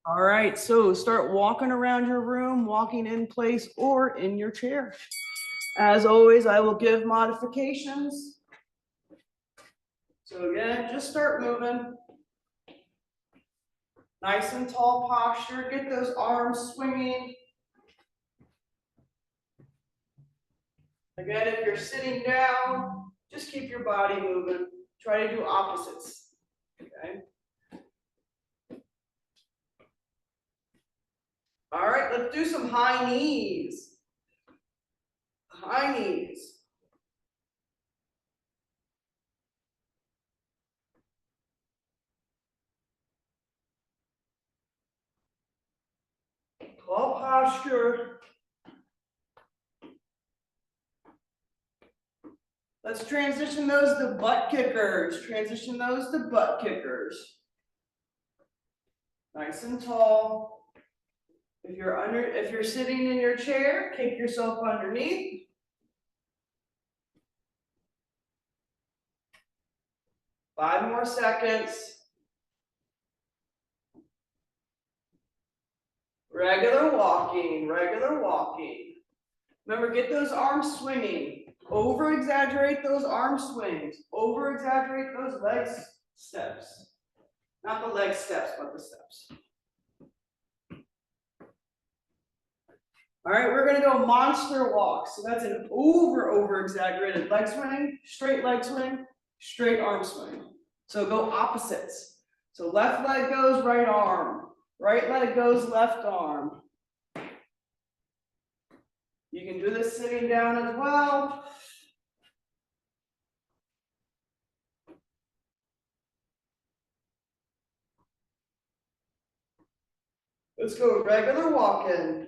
All right, so start walking around your room, walking in place or in your chair. As always, I will give modifications. So again, just start moving. Nice and tall posture, get those arms swinging. Again, if you're sitting down, just keep your body moving. Try to do opposites, okay? All right, let's do some high knees. High knees. Tall posture. Let's transition those to butt kickers. Transition those to butt kickers. Nice and tall. If you're sitting in your chair, kick yourself underneath. Five more seconds. Regular walking, regular walking. Remember, get those arms swinging. Over exaggerate those arm swings. Over exaggerate those leg steps. Not the leg steps, but the steps. All right, we're gonna go monster walk. So that's an over exaggerated leg swing, straight leg swing, straight arm swing. So go opposites. So left leg goes right arm, right leg goes left arm. You can do this sitting down as well. Let's go regular walking.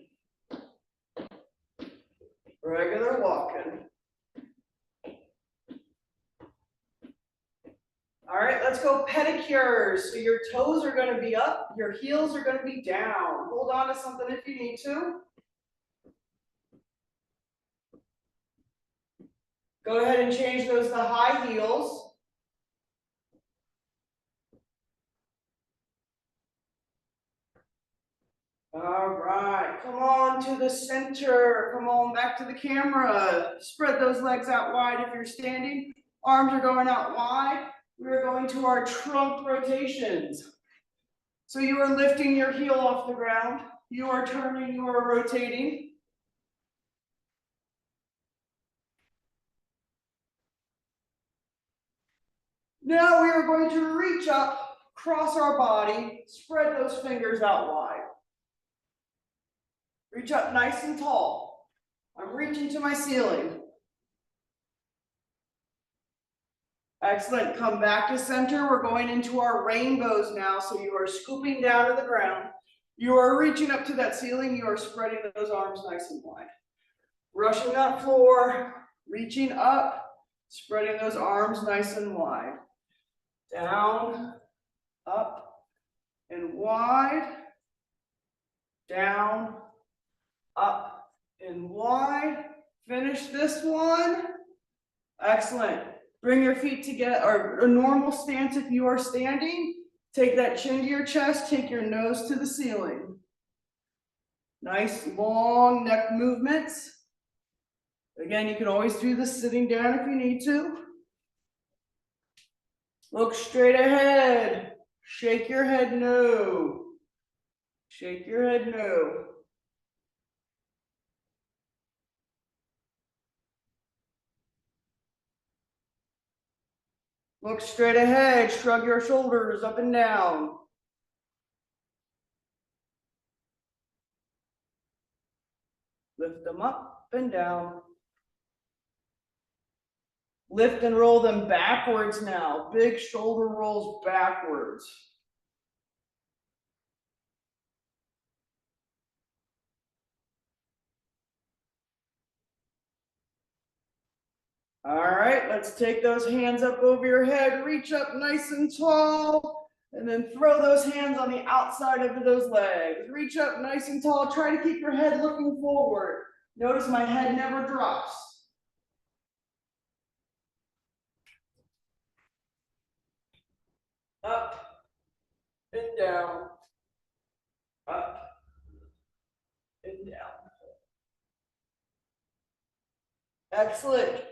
Regular walking. All right, let's go pedicures. So your toes are going to be up, your heels are going to be down. Hold on to something if you need to. Go ahead and change those to high heels. All right, come on to the center. Come on back to the camera. Spread those legs out wide if you're standing. Arms are going out wide. We're going to our trunk rotations. So you are lifting your heel off the ground. You are turning, you are rotating. Now we are going to reach up, cross our body, spread those fingers out wide. Reach up nice and tall. I'm reaching to my ceiling. Excellent. Come back to center. We're going into our rainbows now. So you are scooping down to the ground. You are reaching up to that ceiling. You are spreading those arms nice and wide. Rushing that floor, reaching up, spreading those arms nice and wide. Down, up, and wide. Down, up, and wide. Finish this one. Excellent. Bring your feet together, or a normal stance if you are standing. Take that chin to your chest, take your nose to the ceiling. Nice long neck movements. Again, you can always do this sitting down if you need to. Look straight ahead. Shake your head no. Shake your head no. Look straight ahead. Shrug your shoulders up and down. Lift them up and down. Lift and roll them backwards now. Big shoulder rolls backwards. All right, let's take those hands up over your head. Reach up nice and tall. And then throw those hands on the outside of those legs. Reach up nice and tall. Try to keep your head looking forward. Notice my head never drops. Up and down. Excellent.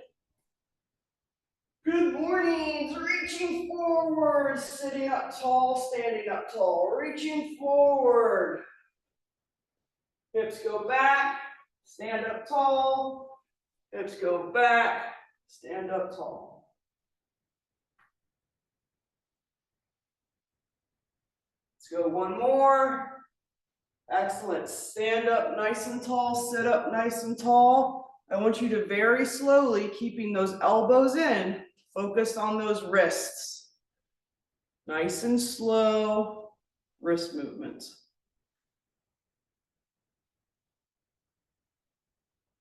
Good morning. Reaching forward, sitting up tall, standing up tall, reaching forward. Hips go back, stand up tall. Hips go back, stand up tall. Let's go one more. Excellent. Stand up nice and tall, sit up nice and tall. I want you to very slowly, keeping those elbows in, focus on those wrists. Nice and slow wrist movements.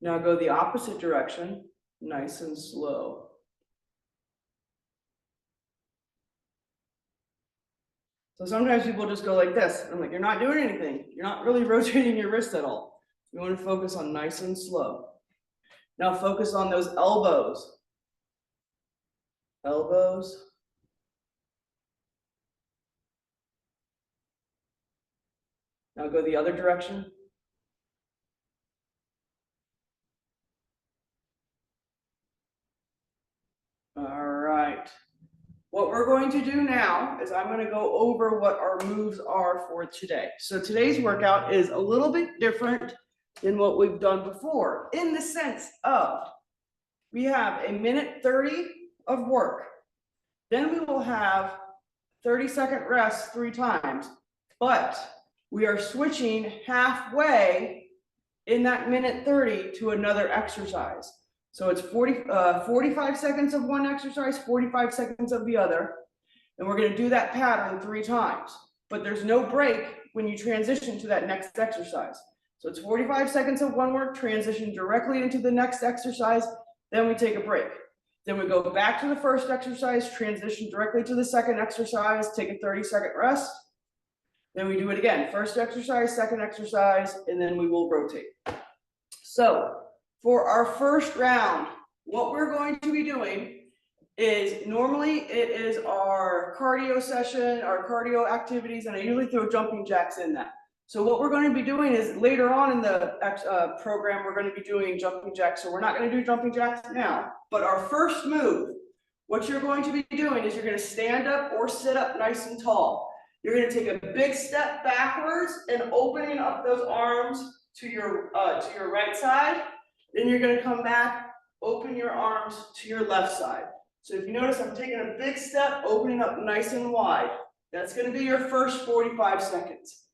Now go the opposite direction, nice and slow. So sometimes people just go like this. I'm like, you're not doing anything. You're not really rotating your wrist at all. You want to focus on nice and slow. Now focus on those elbows. Elbows. Now go the other direction. All right. What we're going to do now is I'm going to go over what our moves are for today. So today's workout is a little bit different than what we've done before, in the sense of we have a minute 30 of work. Then we will have 30-second rest 3 times, but we are switching halfway in that minute 30 to another exercise. So it's 45 seconds of one exercise, 45 seconds of the other. And we're going to do that pattern 3 times, but there's no break when you transition to that next exercise. So it's 45 seconds of one work, transition directly into the next exercise, then we take a break. Then we go back to the first exercise, transition directly to the second exercise, take a 30-second rest. Then we do it again, first exercise, second exercise, and then we will rotate. So for our first round, what we're going to be doing is normally it is our cardio session, our cardio activities, and I usually throw jumping jacks in that. So what we're going to be doing is later on in the program, we're going to be doing jumping jacks. So we're not going to do jumping jacks now, but our first move, what you're going to be doing is you're going to stand up or sit up nice and tall. You're going to take a big step backwards and opening up those arms to your right side. Then you're going to come back, open your arms to your left side. So if you notice, I'm taking a big step, opening up nice and wide. That's going to be your first 45 seconds.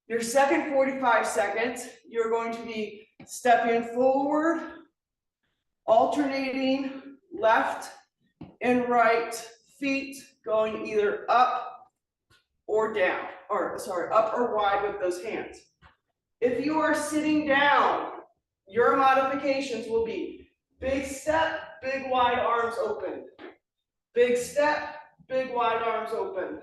Your second 45 seconds, you're going to be stepping forward, alternating left and right feet, going either up or down, or sorry, up or wide with those hands. If you are sitting down, your modifications will be big step, big wide arms open. Big step, big wide arms open.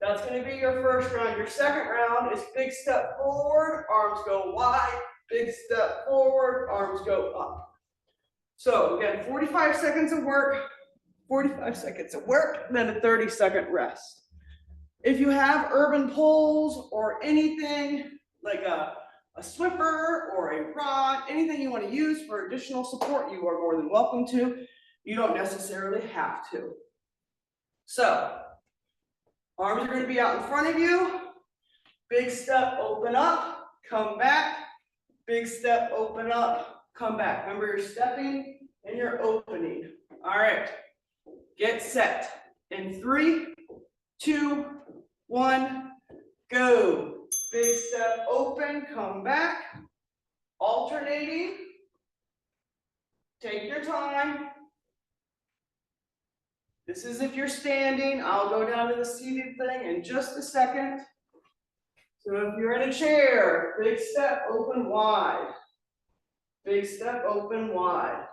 That's going to be your first round. Your second round is big step forward, arms go wide, big step forward, arms go up. So again, 45 seconds of work, 45 seconds of work, then a 30-second rest. If you have urban poles or anything like a Swiffer or a rod, anything you want to use for additional support, you are more than welcome to. You don't necessarily have to. So, arms are going to be out in front of you. Big step, open up, come back. Big step, open up, come back. Remember, you're stepping and you're opening. All right, get set. In 3, 2, 1, go. Big step, open, come back. Alternating. Take your time. This is if you're standing. I'll go down to the seated thing in just a second. So if you're in a chair, big step, open wide. Big step, open wide.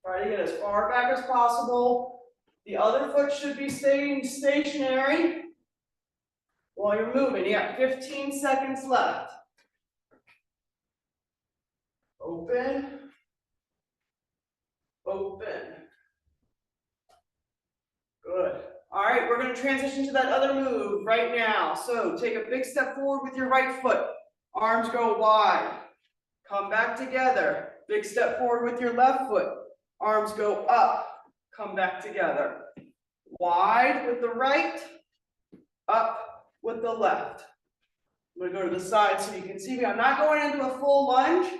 Try to get as far back as possible. The other foot should be staying stationary while you're moving. You got 15 seconds left. Open. Open. Good. All right, we're going to transition to that other move right now. So take a big step forward with your right foot. Arms go wide. Come back together. Big step forward with your left foot. Arms go up, come back together. Wide with the right, up with the left. I'm gonna go to the side so you can see me. I'm not going into a full lunge.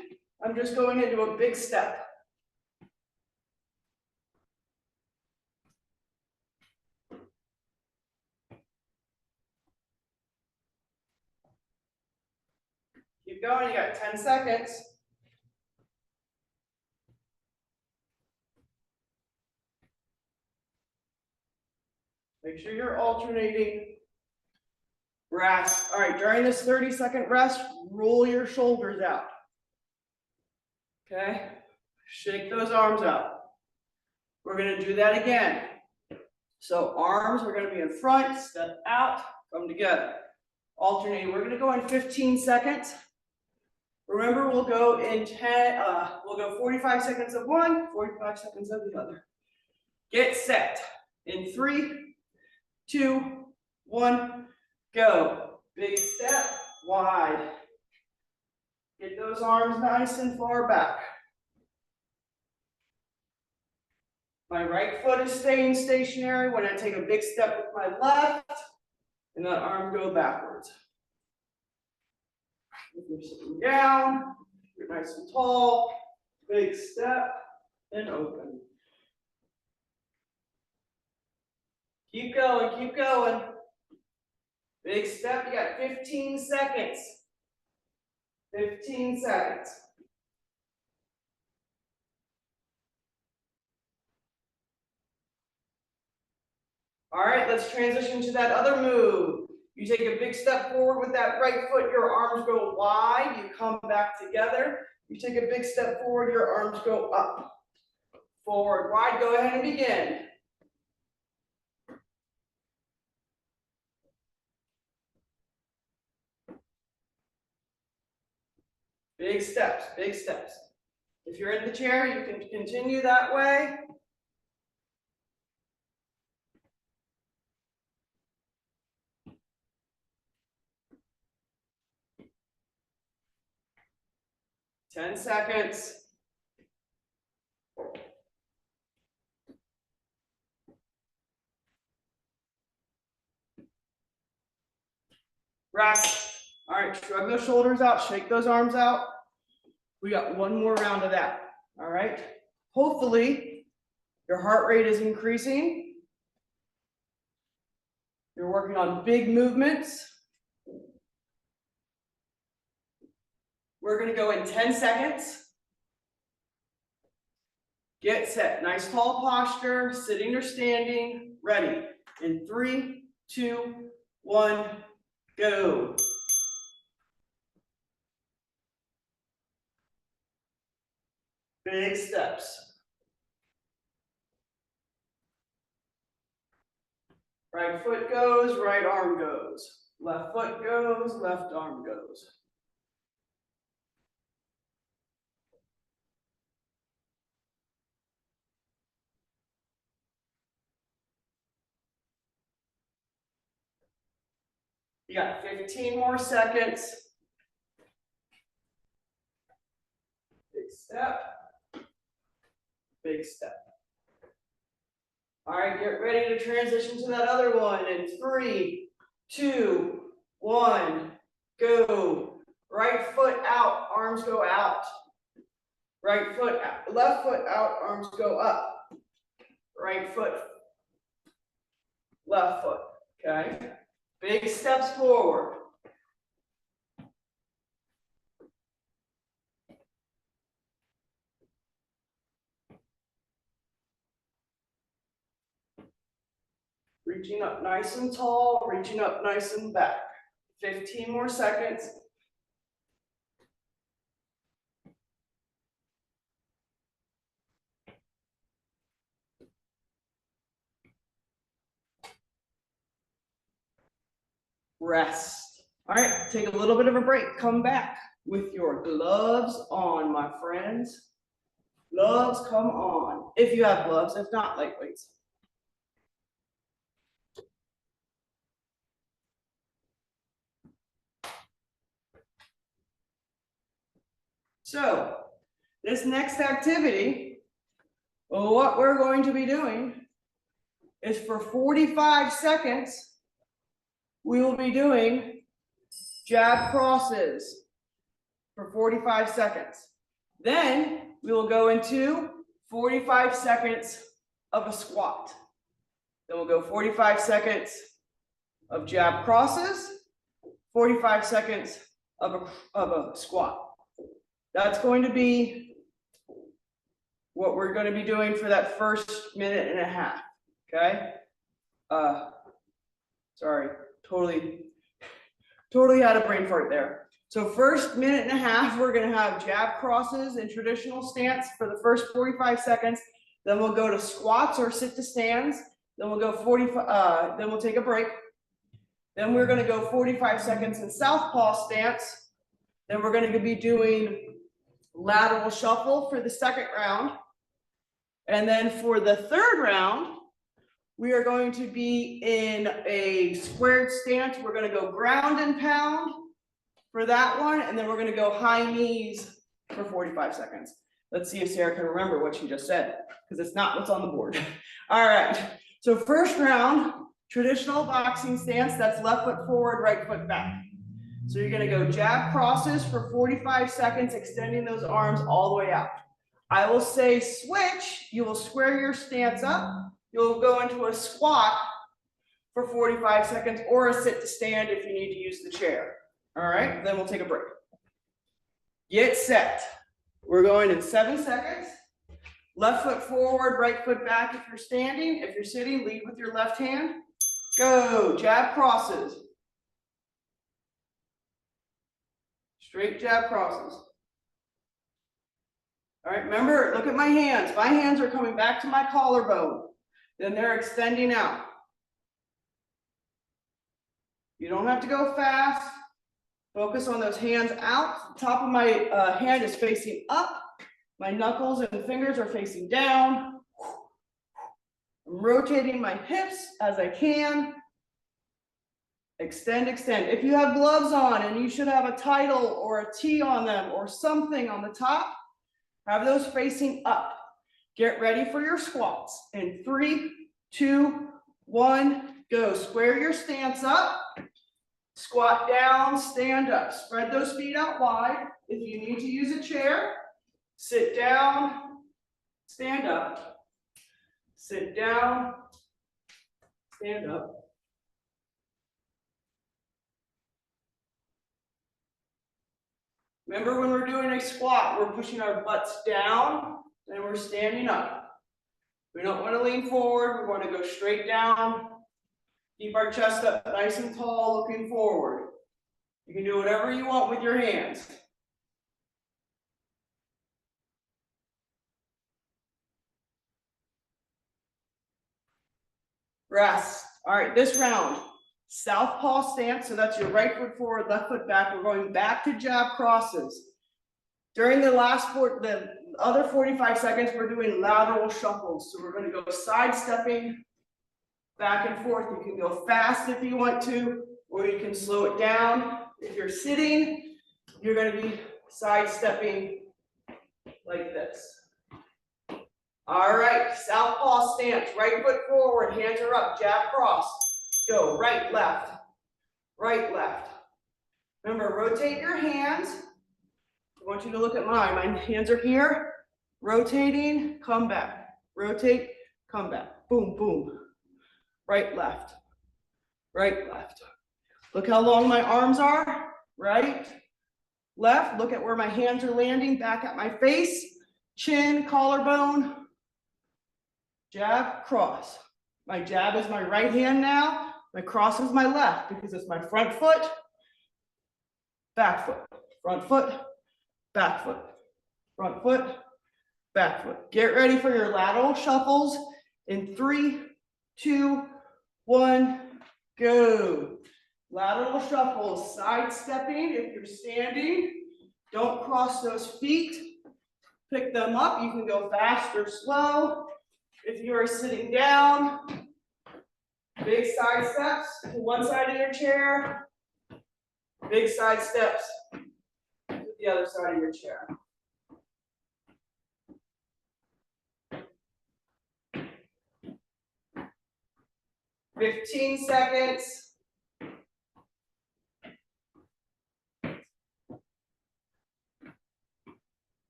I'm just going into a big step. Keep going, you got 10 seconds. Make sure you're alternating. Rest. All right, during this 30-second rest, roll your shoulders out. Okay, shake those arms out. We're gonna do that again. So arms are gonna be in front, step out, come together. Alternating, we're gonna go in 15 seconds. Remember, we'll go in 45 seconds of one, 45 seconds of the other. Get set. In 3, 2, 1, go. Big step, wide. Get those arms nice and far back. My right foot is staying stationary when I take a big step with my left, and that arm go backwards. If you're sitting down, you're nice and tall, big step, and open. Keep going, keep going. Big step, you got 15 seconds. 15 seconds. All right, let's transition to that other move. You take a big step forward with that right foot, your arms go wide, you come back together. You take a big step forward, your arms go up. Forward, wide, go ahead and begin. Big steps, big steps. If you're in the chair, you can continue that way. Ten seconds. Rest. All right, shrug those shoulders out, shake those arms out. We got one more round of that. All right. Hopefully, your heart rate is increasing. You're working on big movements. We're going to go in 10 seconds. Get set. Nice tall posture, sitting or standing. Ready. In 3, 2, 1, go. Big steps. Right foot goes, right arm goes. Left foot goes, left arm goes. You got 15 more seconds. Big step. Big step. All right, get ready to transition to that other one in 3, 2, 1, go. Right foot out, arms go out. Right foot out, left foot out, arms go up. Right foot, left foot, okay? Big steps forward. Reaching up nice and tall, reaching up nice and back. 15 more seconds. Rest. All right, take a little bit of a break. Come back with your gloves on, my friends. Gloves, come on. If you have gloves, if not, lightweights. So, This next activity, well, what we're going to be doing is for 45 seconds, we will be doing jab crosses for 45 seconds. Then we will go into 45 seconds of a squat. Then we'll go 45 seconds of jab crosses, 45 seconds of a squat. That's going to be what we're going to be doing for that first minute and a half. Okay. Sorry, totally had a brain fart there. So first minute and a half, we're going to have jab crosses in traditional stance for the first 45 seconds. Then we'll go to squats or sit to stands. Then we'll go 45, then we'll take a break. Then we're going to go 45 seconds in southpaw stance. Then we're going to be doing lateral shuffle for the second round. And then for the third round, we are going to be in a squared stance. We're going to go ground and pound for that one. And then we're going to go high knees for 45 seconds. Let's see if Sarah can remember what she just said, because it's not what's on the board. All right. So first round, traditional boxing stance. That's left foot forward, right foot back. So you're going to go jab crosses for 45 seconds, extending those arms all the way out. I will say switch. You will square your stance up. You'll go into a squat for 45 seconds or a sit to stand if you need to use the chair. All right, then we'll take a break. Get set. We're going in 7 seconds. Left foot forward, right foot back if you're standing. If you're sitting, lead with your left hand. Go, jab crosses. Straight jab crosses. All right, remember, look at my hands. My hands are coming back to my collarbone. Then they're extending out. You don't have to go fast. Focus on those hands out. The top of my hand is facing up. My knuckles and fingers are facing down. I'm rotating my hips as I can. Extend, extend. If you have gloves on and you should have a title or a T on them or something on the top, have those facing up. Get ready for your squats. In 3, 2, 1, go. Square your stance up. Squat down, stand up. Spread those feet out wide. If you need to use a chair, sit down, stand up. Sit down, stand up. Remember, when we're doing a squat, we're pushing our butts down and we're standing up. We don't want to lean forward. We want to go straight down. Keep our chest up nice and tall, looking forward. You can do whatever you want with your hands. Rest. All right, this round, southpaw stance. So that's your right foot forward, left foot back. We're going back to jab crosses. During the other 45 seconds, we're doing lateral shuffles. So we're going to go sidestepping back and forth. You can go fast if you want to, or you can slow it down. If you're sitting, you're going to be sidestepping like this. All right, southpaw stance, right foot forward, hands are up, jab cross. Go right, left, right, left. Remember, rotate your hands. I want you to look at mine. My hands are here, rotating, come back. Rotate, come back. Boom, boom. Right, left, right, left. Look how long my arms are. Right, left. Look at where my hands are landing, back at my face, chin, collarbone. Jab, cross. My jab is my right hand now. My cross is my left because it's my front foot, back foot, front foot, back foot, front foot, back foot. Get ready for your lateral shuffles in 3, 2, 1, go. Lateral shuffles, sidestepping if you're standing. Don't cross those feet. Pick them up. You can go fast or slow. If you are sitting down, big side steps to one side of your chair, big side steps to the other side of your chair. 15 seconds.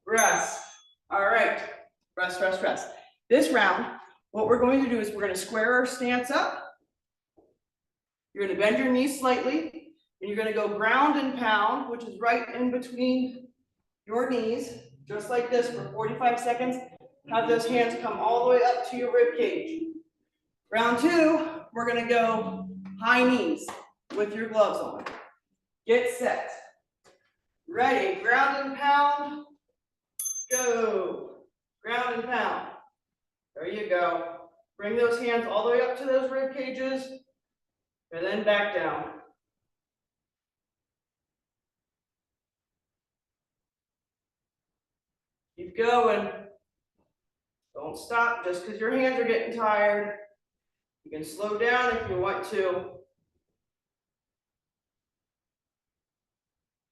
Rest. All right. Rest, rest, rest. This round, what we're going to do is we're going to square our stance up. You're going to bend your knees slightly, and you're going to go ground and pound, which is right in between your knees, just like this for 45 seconds. Have those hands come all the way up to your rib cage. Round two, we're going to go high knees with your gloves on. Get set. Ready, ground and pound. Go. Ground and pound. There you go. Bring those hands all the way up to those rib cages, and then back down. Keep going. Don't stop just because your hands are getting tired. You can slow down if you want to.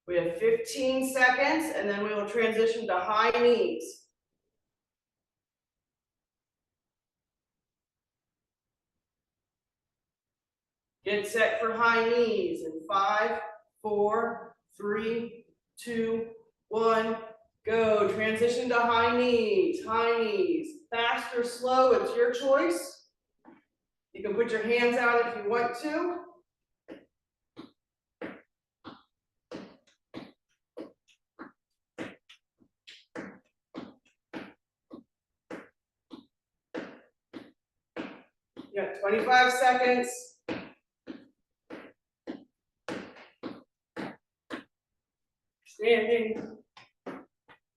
We have 15 seconds, and then we will transition to high knees. Get set for high knees in 5, 4, 3, 2, 1, go. Transition to high knees, high knees. Fast or slow, it's your choice. You can put your hands out if you want to. You got 25 seconds. Standing.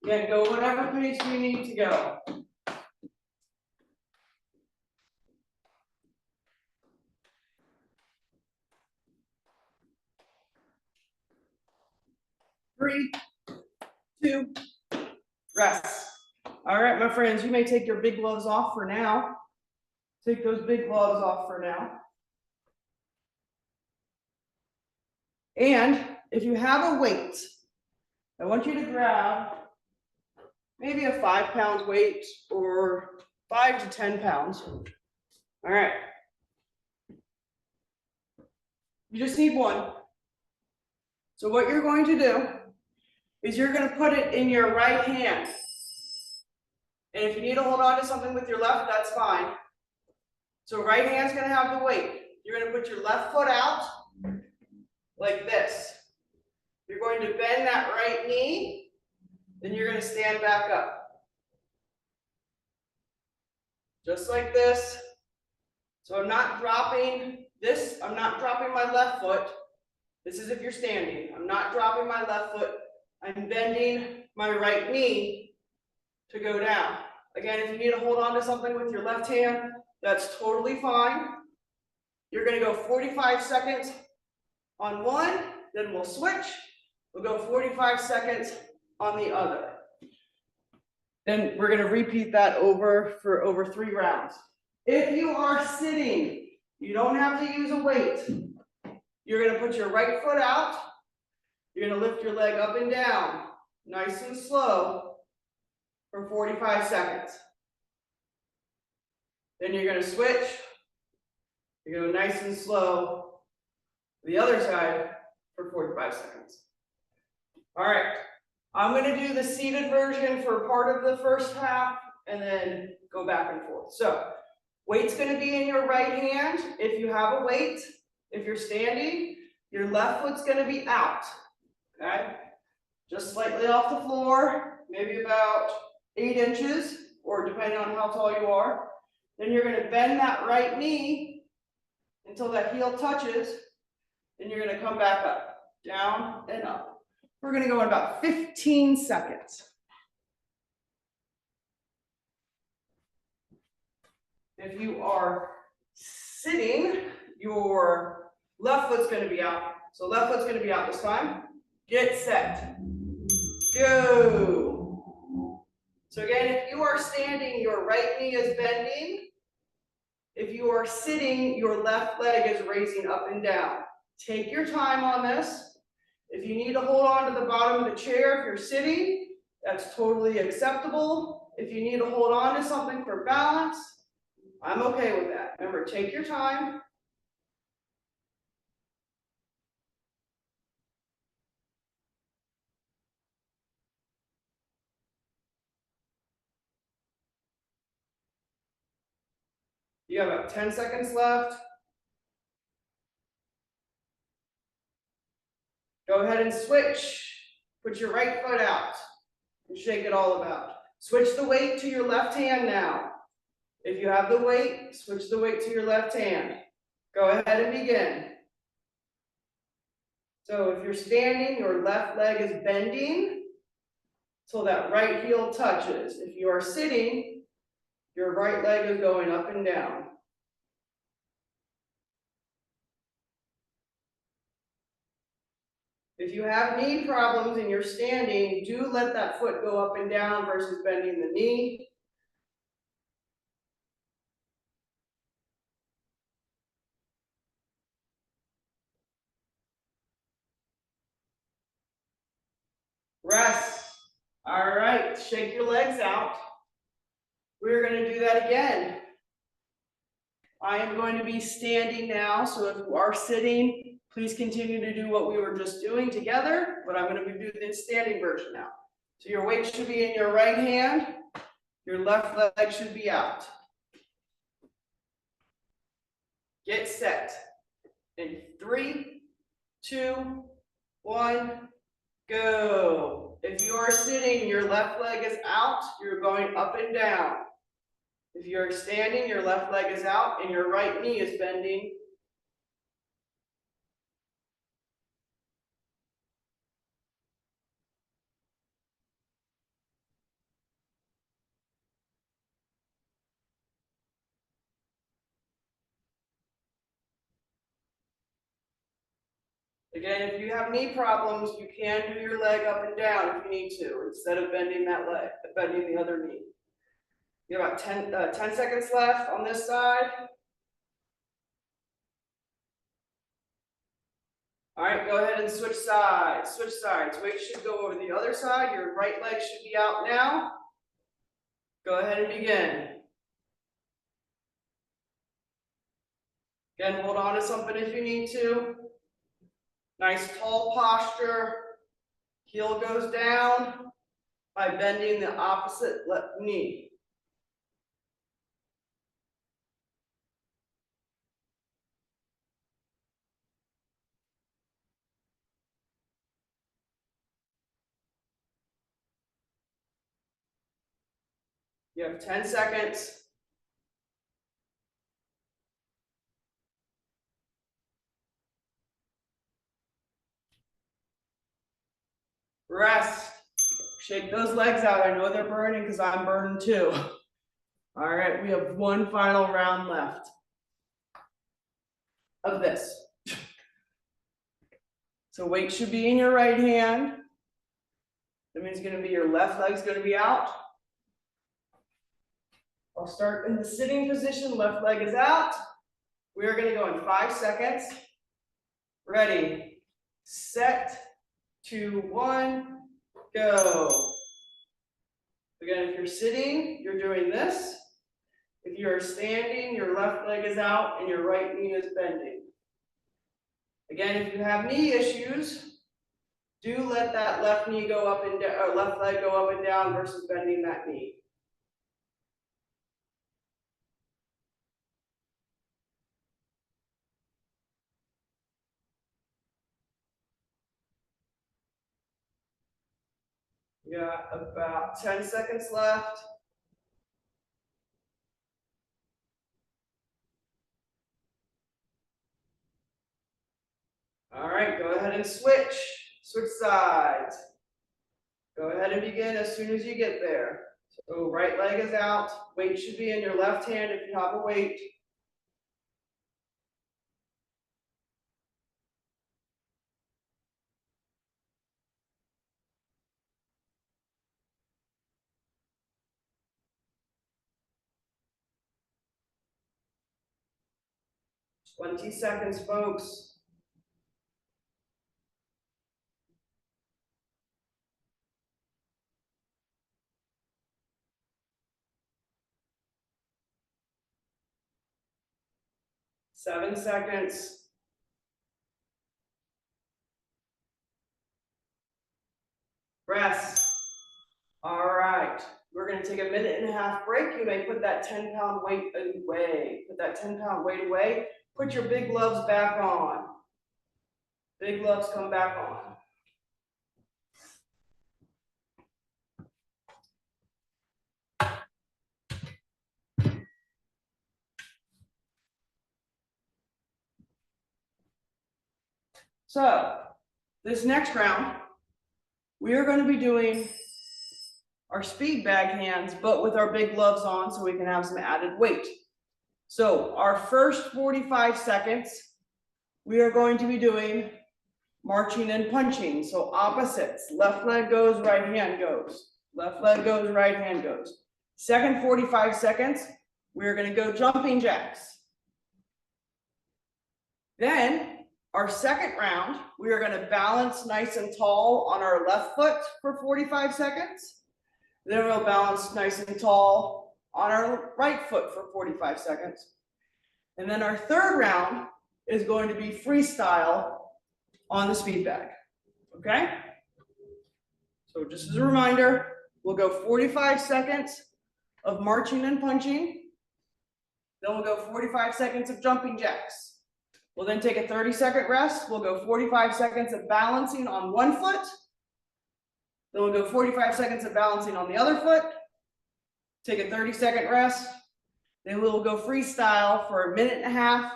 Again, go whatever pace you need to go. Three, 2, rest. All right, my friends, you may take your big gloves off for now. Take those big gloves off for now. And if you have a weight, I want you to grab maybe a 5-pound weight or 5 to 10 pounds. All right. You just need one. So what you're going to do is you're going to put it in your right hand. And if you need to hold on to something with your left, that's fine. So right hand's going to have the weight. You're going to put your left foot out like this. You're going to bend that right knee, then you're going to stand back up. Just like this. So I'm not dropping this, I'm not dropping my left foot. This is if you're standing. I'm not dropping my left foot. I'm bending my right knee to go down. Again, if you need to hold on to something with your left hand, that's totally fine. You're going to go 45 seconds on one, then we'll switch. We'll go 45 seconds on the other. Then we're going to repeat that for over 3 rounds. If you are sitting, you don't have to use a weight. You're going to put your right foot out. You're going to lift your leg up and down, nice and slow, for 45 seconds. Then you're going to switch. You go nice and slow the other side for 45 seconds. All right, I'm going to do the seated version for part of the first half and then go back and forth. So weight's going to be in your right hand if you have a weight. If you're standing, your left foot's going to be out, okay? Just slightly off the floor, maybe about 8 inches, or depending on how tall you are. Then you're going to bend that right knee until that heel touches. Then you're going to come back up, down and up. We're going to go in about 15 seconds. If you are sitting, your left foot's going to be out. So left foot's going to be out this time. Get set. Go. So again, if you are standing, your right knee is bending. If you are sitting, your left leg is raising up and down. Take your time on this. If you need to hold on to the bottom of the chair, if you're sitting, That's totally acceptable. If you need to hold on to something for balance, I'm okay with that. Remember, take your time. You have about 10 seconds left. Go ahead and switch. Put your right foot out and shake it all about. Switch the weight to your left hand now. If you have the weight, switch the weight to your left hand. Go ahead and begin. So if you're standing, your left leg is bending so that right heel touches. If you are sitting, your right leg is going up and down. If you have knee problems and you're standing, do let that foot go up and down versus bending the knee. Rest. All right, shake your legs out. We're going to do that again. I am going to be standing now, so if you are sitting, please continue to do what we were just doing together, but I'm going to do the standing version now. So your weight should be in your right hand, your left leg should be out. Get set. In 3, 2, 1, go. If you are sitting, your left leg is out, you're going up and down. If you're standing, your left leg is out and your right knee is bending. Again, if you have knee problems, you can do your leg up and down if you need to, instead of bending that leg, bending the other knee. You have about 10 seconds left on this side. All right, go ahead and switch sides. Switch sides. Weight should go over the other side. Your right leg should be out now. Go ahead and begin. Again, hold on to something if you need to. Nice tall posture. Heel goes down by bending the opposite left knee. You have 10 seconds. Rest. Shake those legs out. I know they're burning because I'm burning too. All right, we have one final round left of this. So weight should be in your right hand. That means going to be your left leg's going to be out. I'll start in the sitting position. Left leg is out. We are going to go in 5 seconds. Ready, set, 2, 1, go. Again, if you're sitting, you're doing this. If you are standing, your left leg is out and your right knee is bending. Again, if you have knee issues, do let that left knee go up and down, or left leg go up and down versus bending that knee. We got about 10 seconds left. All right, go ahead and switch. Switch sides. Go ahead and begin as soon as you get there. So right leg is out. Weight should be in your left hand if you have a weight. Twenty seconds, folks. 7 seconds. Rest. All right. We're going to take a 1.5-minute break. You may put that 10-pound weight away. Put that 10-pound weight away. Put your big gloves back on. Big gloves come back on. So, this next round, we are going to be doing our speed bag hands, but with our big gloves on so we can have some added weight. So, our first 45 seconds, we are going to be doing marching and punching. So, opposites. Left leg goes, right hand goes. Left leg goes, right hand goes. Second 45 seconds, we're going to go jumping jacks. Then, our second round, we are going to balance nice and tall on our left foot for 45 seconds. Then we'll balance nice and tall on our right foot for 45 seconds. And then our third round is going to be freestyle on the speed bag. Okay? So just as a reminder, we'll go 45 seconds of marching and punching. Then we'll go 45 seconds of jumping jacks. We'll then take a 30-second rest. We'll go 45 seconds of balancing on one foot. Then we'll go 45 seconds of balancing on the other foot. Take a 30-second rest. Then we'll go freestyle for a 1.5-minute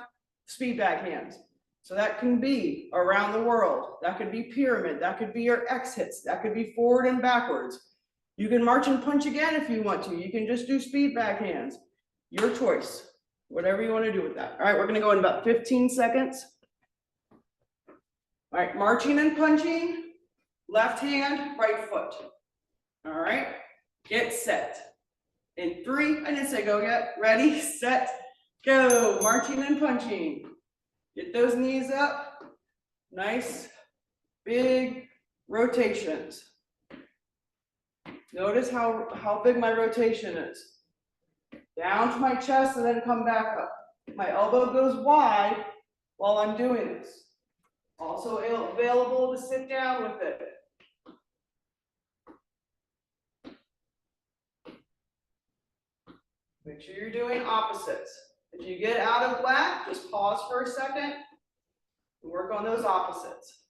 speed bag hands. So that can be around the world. That could be pyramid. That could be your X hits. That could be forward and backwards. You can march and punch again if you want to. You can just do speed bag hands. Your choice. Whatever you want to do with that. All right, we're going to go in about 15 seconds. All right, marching and punching, left hand, right foot. All right, get set. In 3, I didn't say go yet. Ready, set, go. Marching and punching. Get those knees up. Nice, big rotations. Notice how big my rotation is. Down to my chest and then come back up. My elbow goes wide while I'm doing this. Also available to sit down with it. Make sure you're doing opposites. If you get out of whack, just pause for a second and work on those opposites.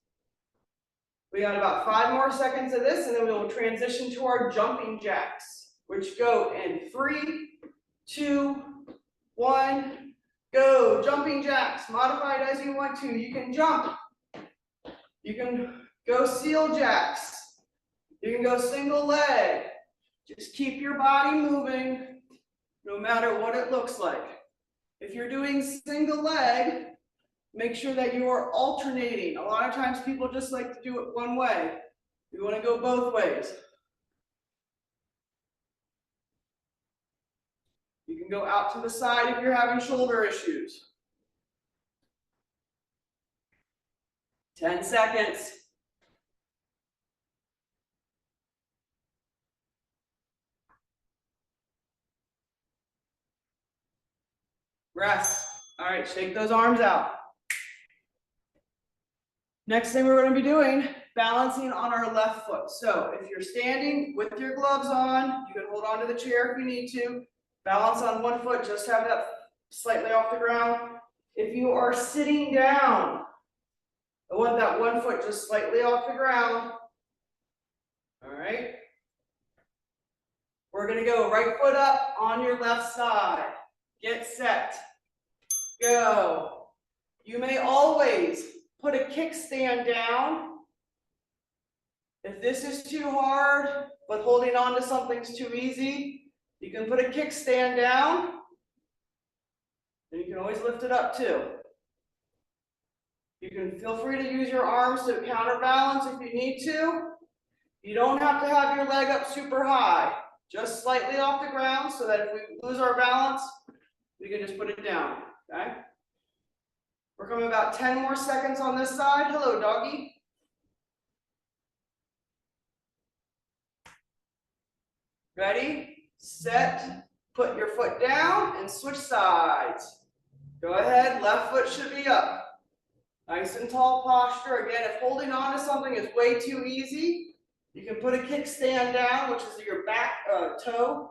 We got about 5 more seconds of this and then we will transition to our jumping jacks, which go in 3, 2, 1, go. Jumping jacks, modified as you want to. You can jump. You can go seal jacks. You can go single leg. Just keep your body moving no matter what it looks like. If you're doing single leg, make sure that you are alternating. A lot of times people just like to do it one way. You want to go both ways. You can go out to the side if you're having shoulder issues. 10 seconds. Rest. All right, shake those arms out. Next thing we're going to be doing, balancing on our left foot. So if you're standing with your gloves on, you can hold on to the chair if you need to. Balance on one foot, just have that slightly off the ground. If you are sitting down, I want that one foot just slightly off the ground. All right. We're going to go right foot up on your left side. Get set. Go. You may always put a kickstand down. If this is too hard, but holding on to something's too easy, you can put a kickstand down, and you can always lift it up too. You can feel free to use your arms to counterbalance if you need to. You don't have to have your leg up super high, just slightly off the ground so that if we lose our balance, we can just put it down, okay? We're coming about 10 more seconds on this side. Hello, doggy. Ready, set, put your foot down and switch sides. Go ahead, left foot should be up. Nice and tall posture. Again, if holding on to something is way too easy, you can put a kickstand down, which is your back toe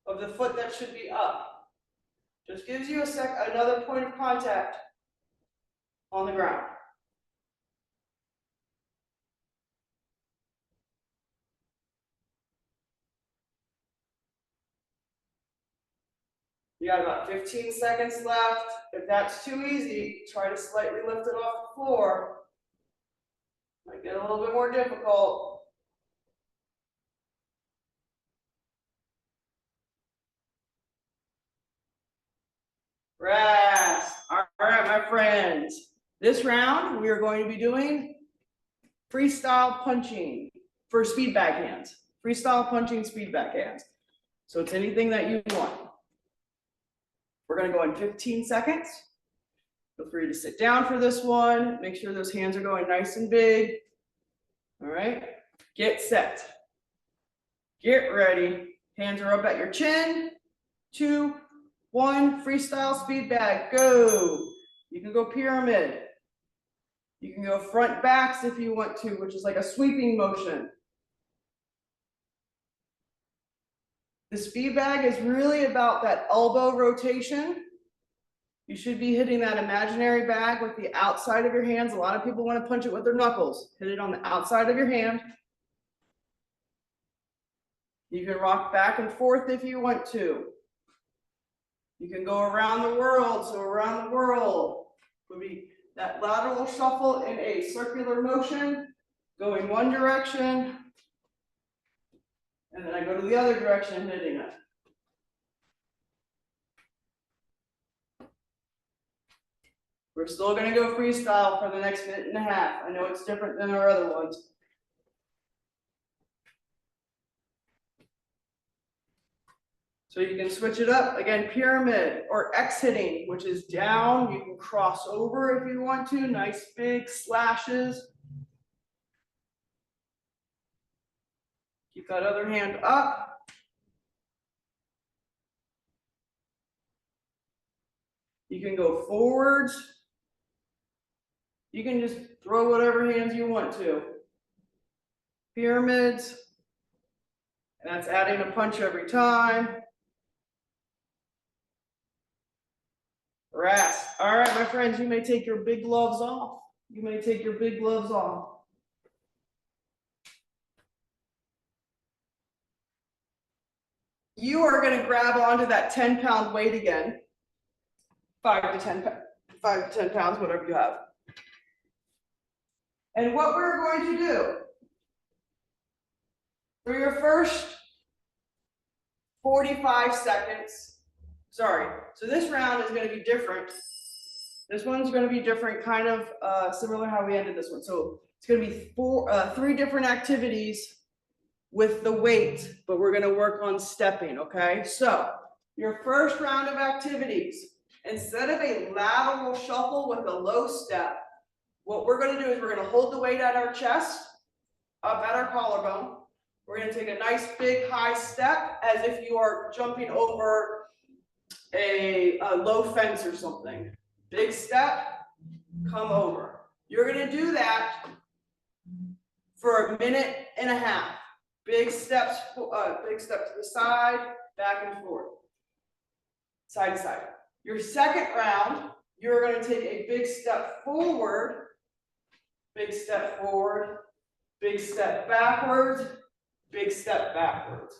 of the foot that should be up. Just gives you another point of contact on the ground. You got about 15 seconds left. If that's too easy, try to slightly lift it off the floor. Might get a little bit more difficult. Rest. All right, my friends. This round, we are going to be doing freestyle punching for speed backhands. Freestyle punching, speed backhands. So it's anything that you want. We're going to go in 15 seconds. Feel free to sit down for this one. Make sure those hands are going nice and big. All right, get set. Get ready. Hands are up at your chin. 2, 1, freestyle speed bag, go. You can go pyramid. You can go front backs if you want to, which is like a sweeping motion. The speed bag is really about that elbow rotation. You should be hitting that imaginary bag with the outside of your hands. A lot of people want to punch it with their knuckles. Hit it on the outside of your hand. You can rock back and forth if you want to. You can go around the world. So around the world would be that lateral shuffle in a circular motion, going one direction, and then I go to the other direction, hitting it. We're still going to go freestyle for the next minute and a half. I know it's different than our other ones. So you can switch it up, again, pyramid or X hitting, which is down. You can cross over if you want to, nice big slashes. Keep that other hand up. You can go forwards. You can just throw whatever hands you want to. Pyramids, and that's adding a punch every time. Rest. All right, my friends, you may take your big gloves off. You may take your big gloves off. You are going to grab onto that 10-pound weight again. 5 to 10 pounds, whatever you have. And what we're going to do for your first 45 seconds, sorry, so this round is going to be different. This one's going to be different, kind of similar to how we ended this one. So it's going to be 3 different activities with the weight, but we're going to work on stepping, okay? So your first round of activities, instead of a lateral shuffle with a low step, what we're going to do is we're going to hold the weight at our chest, up at our collarbone. We're going to take a nice big high step as if you are jumping over a low fence or something. Big step, come over. You're going to do that for 1.5 minutes. Big steps, big step to the side, back and forth, side to side. Your second round, you're going to take a big step forward, big step forward, big step backwards, big step backwards,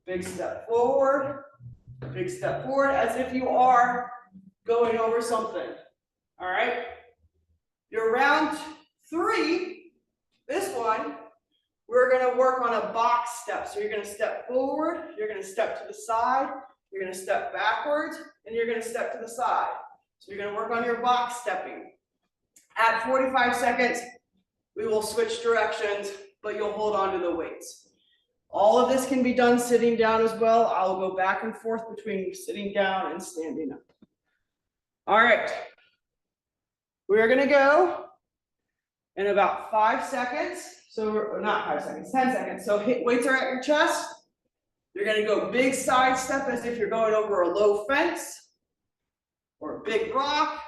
big step forward, big step forward, as if you are going over something. All right. Your round 3, this one, we're going to work on a box step. So you're going to step forward, you're going to step to the side, you're going to step backwards, and you're going to step to the side. So you're going to work on your box stepping. At 45 seconds, we will switch directions, but you'll hold on to the weights. All of this can be done sitting down as well. I'll go back and forth between sitting down and standing up. All right. We're going to go in about 5 seconds. So not 5 seconds, 10 seconds. So weights are at your chest. You're going to go big side step as if you're going over a low fence or a big rock,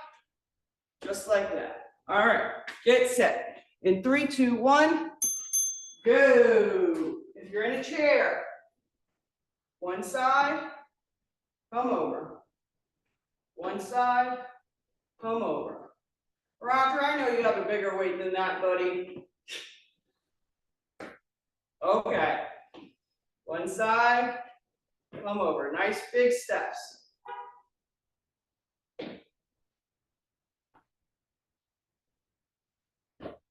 just like that. All right, get set. In 3, 2, 1, go. If you're in a chair, one side, come over. One side, come over. Roger, I know you have a bigger weight than that, buddy. Okay. One side, come over. Nice big steps.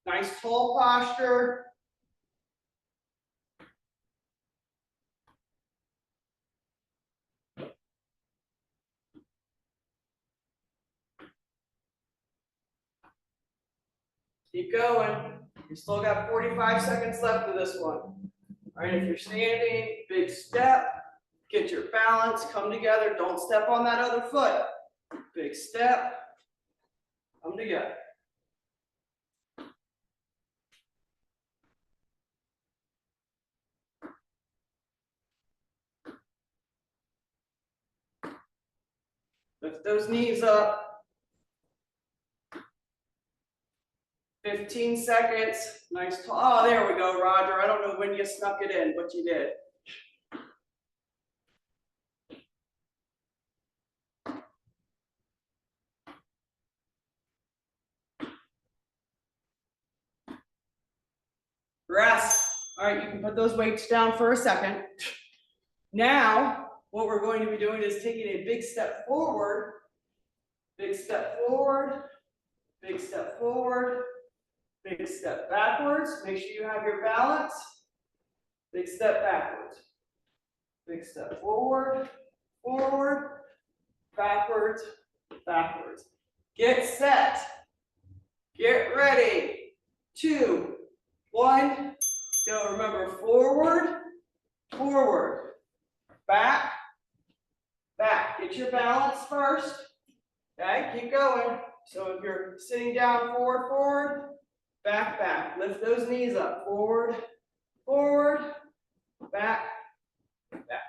Nice tall posture. Keep going. You still got 45 seconds left of this one. All right, if you're standing, big step, get your balance, come together. Don't step on that other foot. Big step, come together. Lift those knees up. 15 seconds. Nice. Oh, there we go, Roger. I don't know when you snuck it in, but you did. Rest. All right, you can put those weights down for a second. Now, what we're going to be doing is taking a big step forward, big step forward, big step forward, big step backwards. Make sure you have your balance. Big step backwards. Big step forward, forward, backwards, backwards. Get set. Get ready. 2, 1, go. Remember, forward, forward, back, back. Get your balance first. Okay, keep going. So if you're sitting down, forward, forward, back, back. Lift those knees up. Forward, forward, back, back.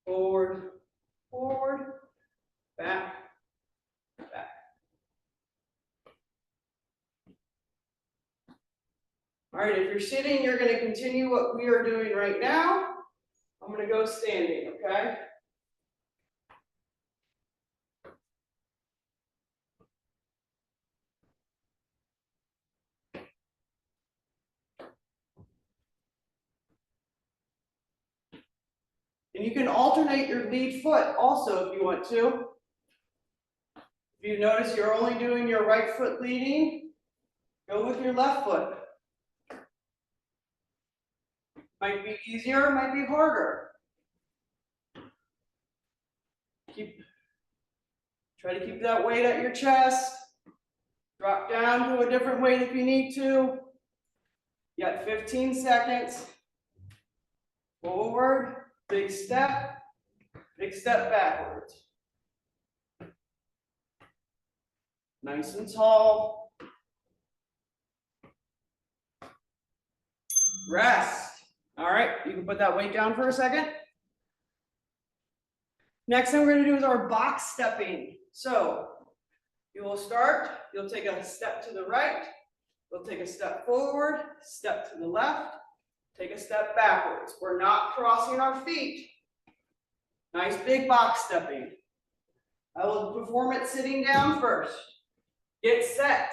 Forward, forward, back, back. All right, if you're sitting, you're going to continue what we are doing right now. I'm going to go standing, okay? And you can alternate your lead foot also if you want to. If you notice you're only doing your right foot leading, go with your left foot. Might be easier, might be harder. Try to keep that weight at your chest. Drop down to a different weight if you need to. You got 15 seconds. Forward, big step backwards. Nice and tall. Rest. All right, you can put that weight down for a second. Next thing we're going to do is our box stepping. So you will start, you'll take a step to the right, you'll take a step forward, step to the left, take a step backwards. We're not crossing our feet. Nice big box stepping. I will perform it sitting down first. Get set.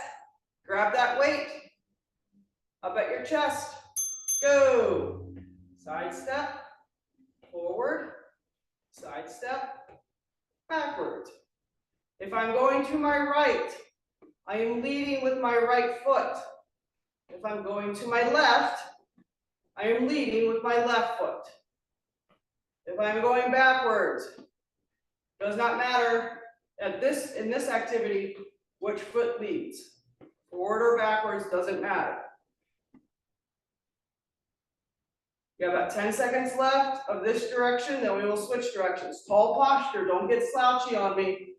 Grab that weight up at your chest. Go. Side step, forward, side step, backwards. If I'm going to my right, I am leading with my right foot. If I'm going to my left, I am leading with my left foot. If I'm going backwards, does not matter in this activity which foot leads. Forward or backwards doesn't matter. You have about 10 seconds left of this direction, then we will switch directions. Tall posture, don't get slouchy on me.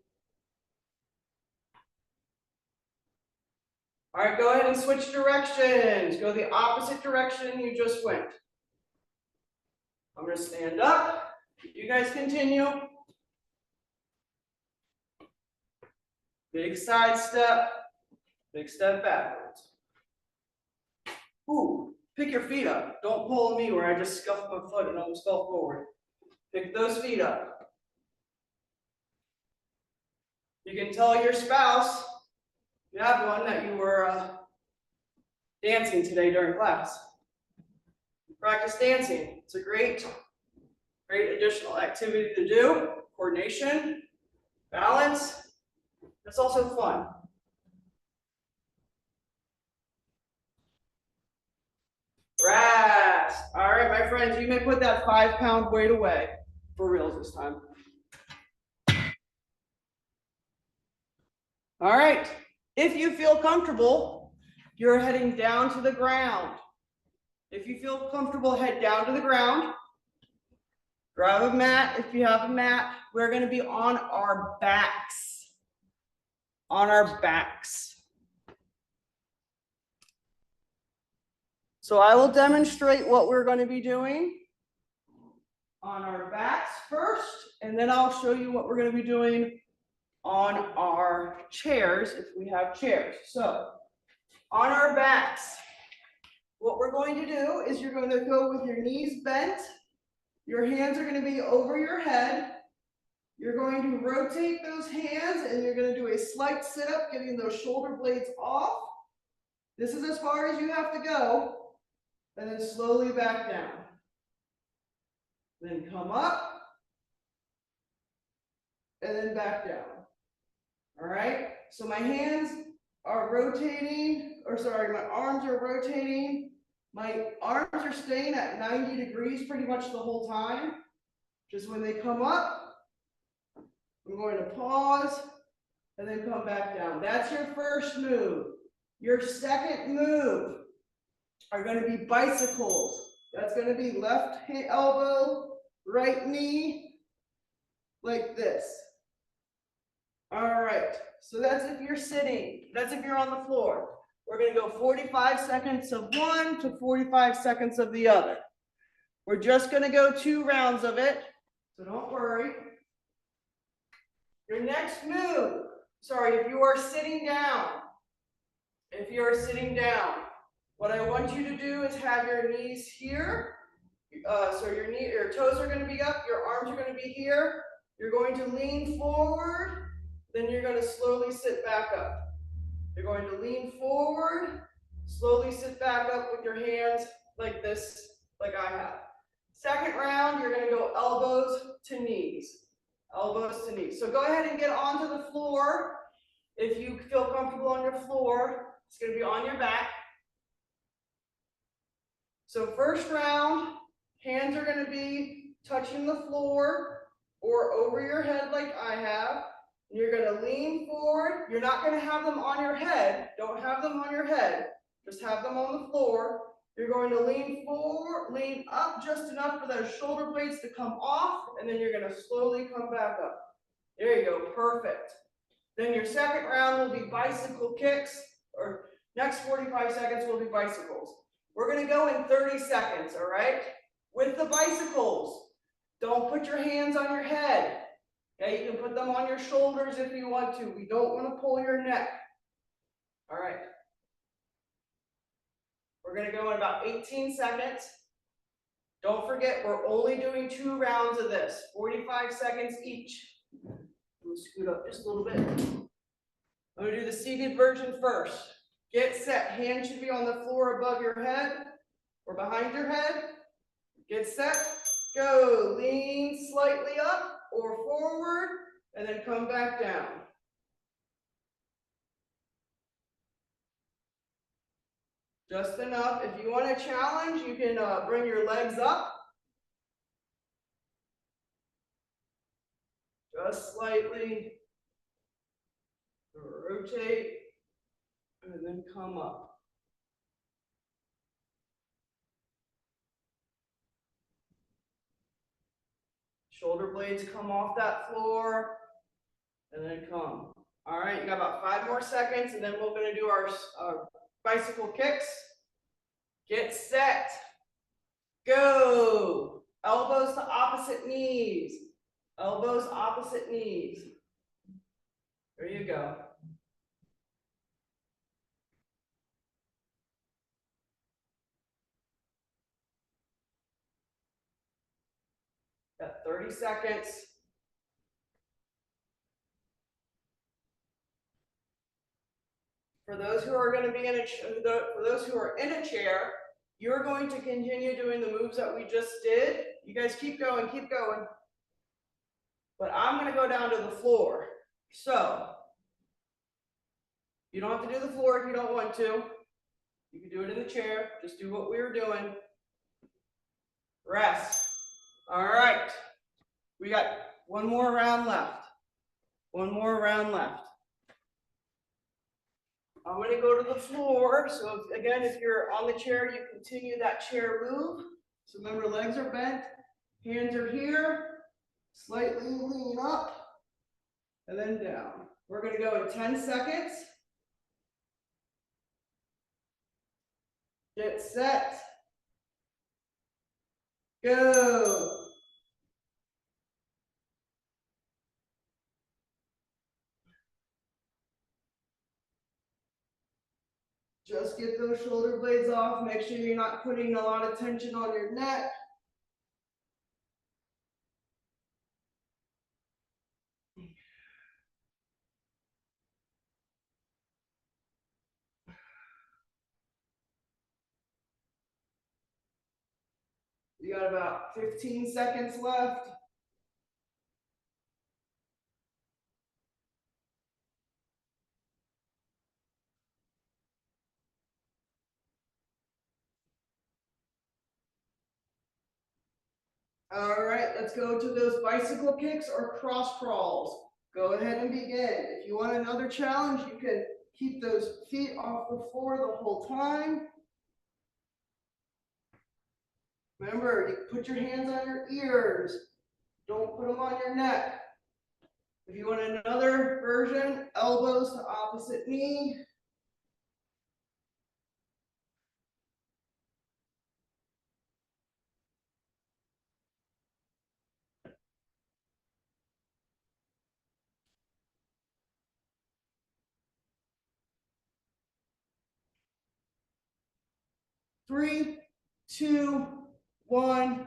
All right, go ahead and switch directions. Go the opposite direction you just went. I'm going to stand up. You guys continue. Big side step, big step backwards. Ooh, pick your feet up. Don't pull me where I just scuffed my foot and almost fell forward. Pick those feet up. You can tell your spouse, if you have one, that you were dancing today during class. Practice dancing. It's a great additional activity to do. Coordination, balance. It's also fun. Rest. All right, my friends, you may put that 5-pound weight away for reals this time. All right, if you feel comfortable, you're heading down to the ground. If you feel comfortable, head down to the ground. Grab a mat if you have a mat. We're going to be on our backs. On our backs. So I will demonstrate what we're going to be doing on our backs first, and then I'll show you what we're going to be doing on our chairs if we have chairs. So on our backs, what we're going to do is you're going to go with your knees bent. Your hands are going to be over your head. You're going to rotate those hands and you're going to do a slight sit-up, getting those shoulder blades off. This is as far as you have to go. And then slowly back down. Then come up. And then back down. All right? So my hands are rotating, or sorry, my arms are rotating. My arms are staying at 90 degrees pretty much the whole time. Just when they come up, I'm going to pause and then come back down. That's your first move. Your second move are going to be bicycles. That's going to be left elbow, right knee, like this. All right, so that's if you're sitting. That's if you're on the floor. We're going to go 45 seconds of one to 45 seconds of the other. We're just going to go 2 rounds of it, so don't worry. Your next move, sorry, if you are sitting down, what I want you to do is have your knees here. So your toes are going to be up, your arms are going to be here. You're going to lean forward, then you're going to slowly sit back up. You're going to lean forward, slowly sit back up with your hands like this, like I have. Second round, you're going to go elbows to knees. Elbows to knees. So go ahead and get onto the floor. If you feel comfortable on your floor, it's going to be on your back. So first round, hands are going to be touching the floor or over your head like I have. You're going to lean forward. You're not going to have them on your head. Don't have them on your head. Just have them on the floor. You're going to lean forward, lean up just enough for those shoulder blades to come off, and then you're going to slowly come back up. There you go, perfect. Then your second round will be bicycle kicks, or next 45 seconds will be bicycles. We're going to go in 30 seconds, all right? With the bicycles, don't put your hands on your head. Okay, you can put them on your shoulders if you want to. We don't want to pull your neck. All right. We're going to go in about 18 seconds. Don't forget, we're only doing 2 rounds of this, 45 seconds each. We'll scoot up just a little bit. I'm going to do the seated version first. Get set. Hands should be on the floor above your head or behind your head. Get set. Go. Lean slightly up or forward, and then come back down. Just enough. If you want a challenge, you can bring your legs up. Just slightly. Rotate, and then come up. Shoulder blades come off that floor, and then come. All right, you got about 5 more seconds, and then we're going to do our bicycle kicks. Get set. Go. Elbows to opposite knees. Elbows opposite knees. There you go. Got 30 seconds. For those who are going to be in for those who are in a chair, you're going to continue doing the moves that we just did. You guys keep going, keep going. But I'm going to go down to the floor. So you don't have to do the floor if you don't want to. You can do it in the chair. Just do what we were doing. Rest. All right. We got one more round left. One more round left. I'm going to go to the floor. So again, if you're on the chair, you continue that chair move. So remember, legs are bent, hands are here, slightly lean up, and then down. We're going to go in 10 seconds. Get set. Go. Just get those shoulder blades off. Make sure you're not putting a lot of tension on your neck. You got about 15 seconds left. All right, let's go to those bicycle kicks or cross crawls. Go ahead and begin. If you want another challenge, you can keep those feet off the floor the whole time. Remember, you put your hands on your ears. Don't put them on your neck. If you want another version, elbows to opposite knee. Three, two, one,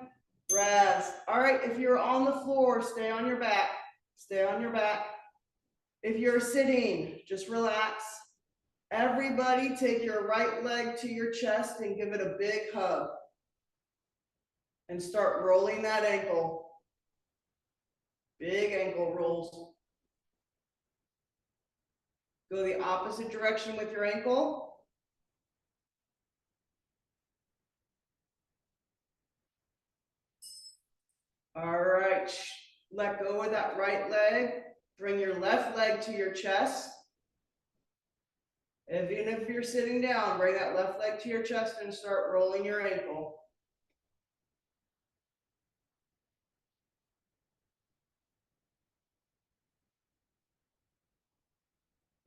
rest. All right, if you're on the floor, stay on your back. Stay on your back. If you're sitting, just relax. Everybody take your right leg to your chest and give it a big hug. And start rolling that ankle. Big ankle rolls. Go the opposite direction with your ankle. All right, let go of that right leg. Bring your left leg to your chest. Even if you're sitting down, bring that left leg to your chest and start rolling your ankle.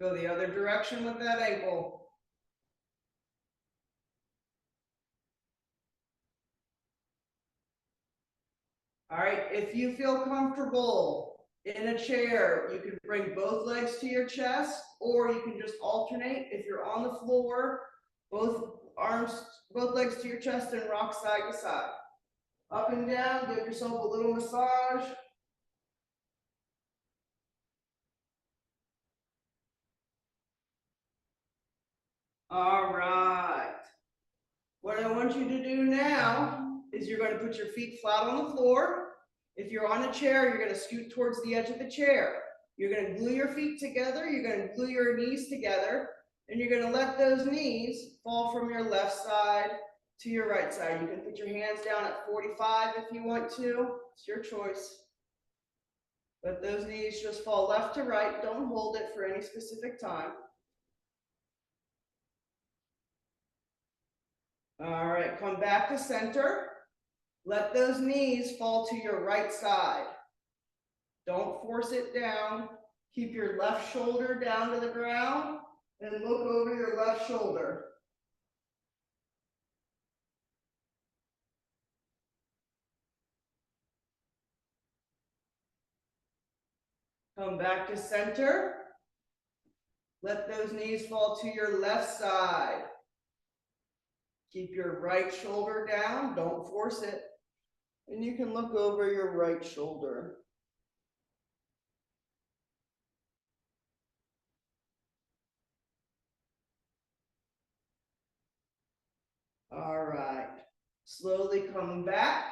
Go the other direction with that ankle. All right, if you feel comfortable in a chair, you can bring both legs to your chest, or you can just alternate. If you're on the floor, both legs to your chest and rock side to side. Up and down, give yourself a little massage. All right. What I want you to do now is you're going to put your feet flat on the floor. If you're on a chair, you're going to scoot towards the edge of the chair. You're going to glue your feet together. You're going to glue your knees together. And you're going to let those knees fall from your left side to your right side. You can put your hands down at 45 if you want to. It's your choice. Let those knees just fall left to right. Don't hold it for any specific time. All right, come back to center. Let those knees fall to your right side. Don't force it down. Keep your left shoulder down to the ground and look over your left shoulder. Come back to center. Let those knees fall to your left side. Keep your right shoulder down. Don't force it. And you can look over your right shoulder. All right, slowly come back.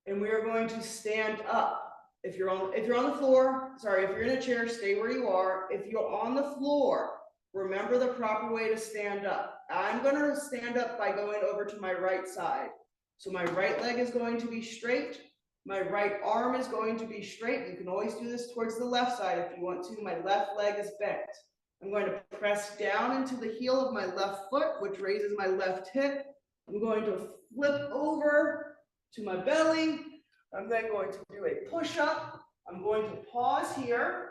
And we are going to stand up. If you're on the floor, sorry, if you're in a chair, stay where you are. If you're on the floor, remember the proper way to stand up. I'm gonna stand up by going over to my right side. So my right leg is going to be straight. My right arm is going to be straight. You can always do this towards the left side if you want to. My left leg is bent. I'm going to press down into the heel of my left foot, which raises my left hip. I'm going to flip over to my belly. I'm then going to do a push-up. I'm going to pause here.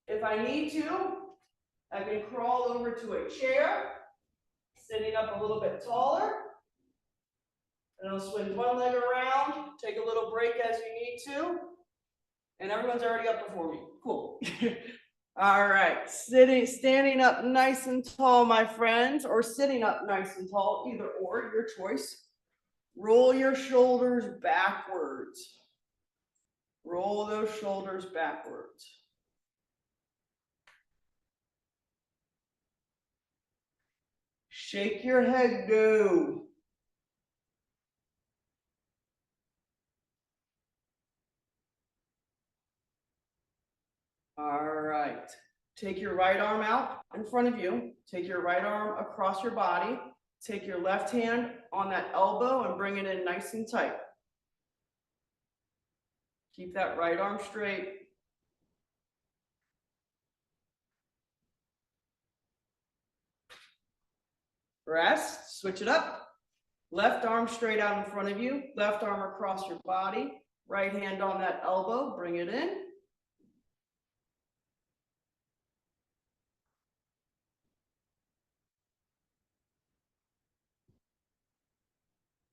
If I need to, I can crawl over to a chair, sitting up a little bit taller. And I'll swing one leg around, take a little break as you need to. And everyone's already up before me. Cool. All right, standing up nice and tall, my friends, or sitting up nice and tall, either or, your choice. Roll your shoulders backwards. Roll those shoulders backwards. Shake your head, no. All right. Take your right arm out in front of you. Take your right arm across your body. Take your left hand on that elbow and bring it in nice and tight. Keep that right arm straight. Rest, switch it up. Left arm straight out in front of you. Left arm across your body. Right hand on that elbow, bring it in.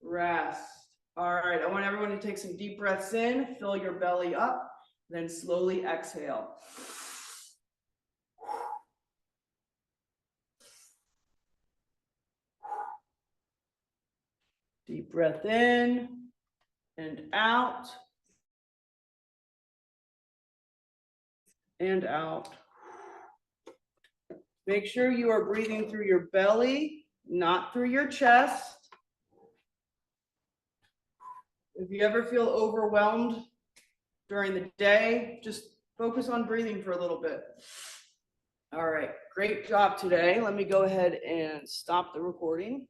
Rest. All right, I want everyone to take some deep breaths in, fill your belly up, then slowly exhale. Deep breath in and out. And out. Make sure you are breathing through your belly, not through your chest. If you ever feel overwhelmed during the day, just focus on breathing for a little bit. All right, great job today. Let me go ahead and stop the recording.